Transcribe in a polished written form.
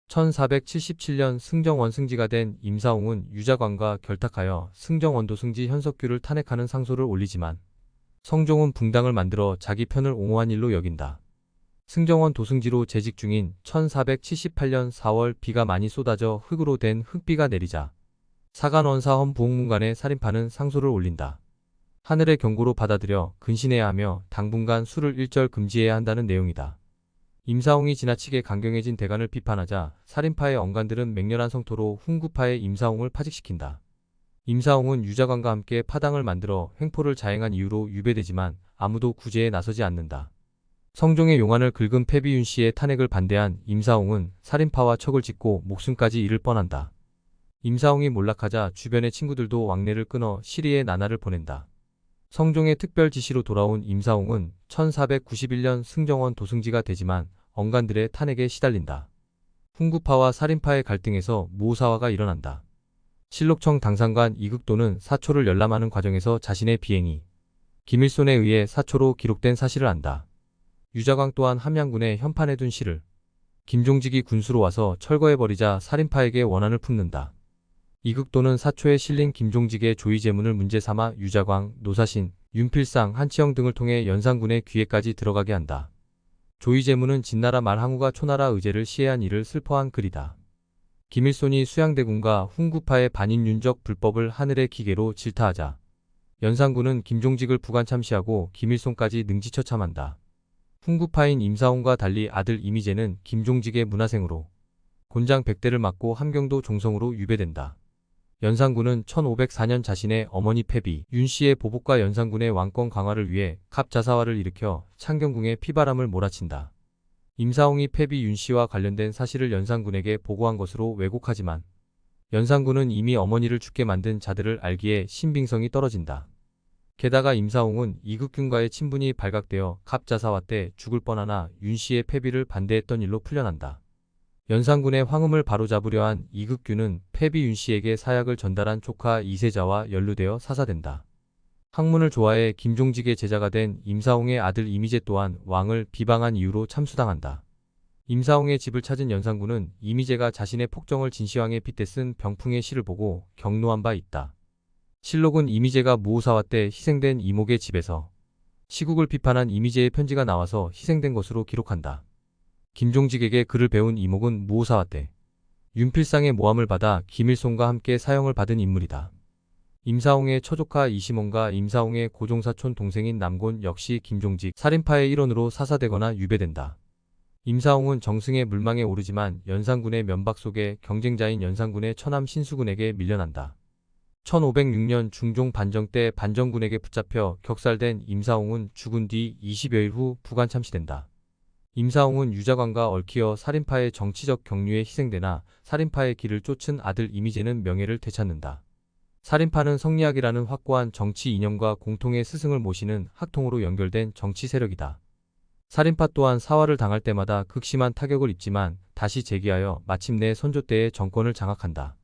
1477년 승정원 승지가 된 임사홍은 유자광과 결탁하여 승정원 도승지 현석규를 탄핵하는 상소를 올리지만 성종은 붕당을 만들어 자기 편을 옹호한 일로 여긴다. 승정원 도승지로 재직 중인 1478년 4월 비가 많이 쏟아져 흙으로 된 흙비가 내리자 사간원사헌 부옥문간의 살인파는 상소를 올린다. 하늘의 경고로 받아들여 근신해야 하며 당분간 술을 일절 금지해야 한다는 내용이다. 임사홍이 지나치게 강경해진 대간을 비판하자 살인파의 언간들은 맹렬한 성토로 훈구파의 임사홍을 파직시킨다. 임사홍은 유자광과 함께 파당을 만들어 횡포를 자행한 이유로 유배되지만 아무도 구제에 나서지 않는다. 성종의 용안을 긁은 패비 윤씨의 탄핵을 반대한 임사홍은 살인파와 척을 짓고 목숨까지 잃을 뻔한다. 임사홍이 몰락하자 주변의 친구들도 왕래를 끊어 시리에 나날을 보낸다. 성종의 특별 지시로 돌아온 임사홍은 1491년 승정원 도승지가 되지만 언간들의 탄핵에 시달린다. 훈구파와 살인파의 갈등에서 무오사화가 일어난다. 실록청 당상관 이극도는 사초를 열람하는 과정에서 자신의 비행이 김일손에 의해 사초로 기록된 사실을 안다. 유자광 또한 함양군에 현판해 둔 시를 김종직이 군수로 와서 철거해버리자 살인파에게 원한을 품는다. 이극도는 사초에 실린 김종직의 조의제문을 문제 삼아 유자광, 노사신, 윤필상, 한치영 등을 통해 연산군의 귀에까지 들어가게 한다. 조의제문은 진나라 말 항우가 초나라 의제를 시해한 일을 슬퍼한 글이다. 김일손이 수양대군과 훈구파의 반인륜적 불법을 하늘의 기계로 질타하자 연산군은 김종직을 부관 참시하고 김일손까지 능지처참한다. 훈구파인 임사홍과 달리 아들 이미재는 김종직의 문하생으로 곤장 100대를 맞고 함경도 종성으로 유배된다. 연산군은 1504년 자신의 어머니 패비 윤씨의 보복과 연산군의 왕권 강화를 위해 갑자사화를 일으켜 창경궁에 피바람을 몰아친다. 임사홍이 패비 윤씨와 관련된 사실을 연산군에게 보고한 것으로 왜곡하지만 연산군은 이미 어머니를 죽게 만든 자들을 알기에 신빙성이 떨어진다. 게다가 임사홍은 이극균과의 친분이 발각되어 갑자사화 때 죽을 뻔하나 윤씨의 패비를 반대했던 일로 풀려난다. 연산군의 황음을 바로잡으려 한 이극균은 패비 윤씨에게 사약을 전달한 조카 이세자와 연루되어 사사된다. 학문을 좋아해 김종직의 제자가 된 임사홍의 아들 이미재 또한 왕을 비방한 이유로 참수당한다. 임사홍의 집을 찾은 연산군은 이미재가 자신의 폭정을 진시황에 빗대 쓴 병풍의 시를 보고 격노한 바 있다. 실록은 이미재가 무오사화 때 희생된 이목의 집에서 시국을 비판한 이미재의 편지가 나와서 희생된 것으로 기록한다. 김종직에게 글을 배운 이목은 무오사화 때 윤필상의 모함을 받아 김일손과 함께 사형을 받은 인물이다. 임사홍의 처조카 이시몬과 임사홍의 고종사촌 동생인 남곤 역시 김종직 살인파의 일원으로 사사되거나 유배된다. 임사홍은 정승의 물망에 오르지만 연산군의 면박 속에 경쟁자인 연산군의 처남 신수군에게 밀려난다. 1506년 중종 반정 때 반정군에게 붙잡혀 격살된 임사홍은 죽은 뒤 20여일 후 부관 참시된다. 임사홍은 유자광과 얽히어 살인파의 정치적 경륜에 희생되나 살인파의 길을 쫓은 아들 이미재는 명예를 되찾는다. 살인파는 성리학이라는 확고한 정치 이념과 공통의 스승을 모시는 학통으로 연결된 정치 세력이다. 살인파 또한 사화를 당할 때마다 극심한 타격을 입지만 다시 재기하여 마침내 선조 때의 정권을 장악한다.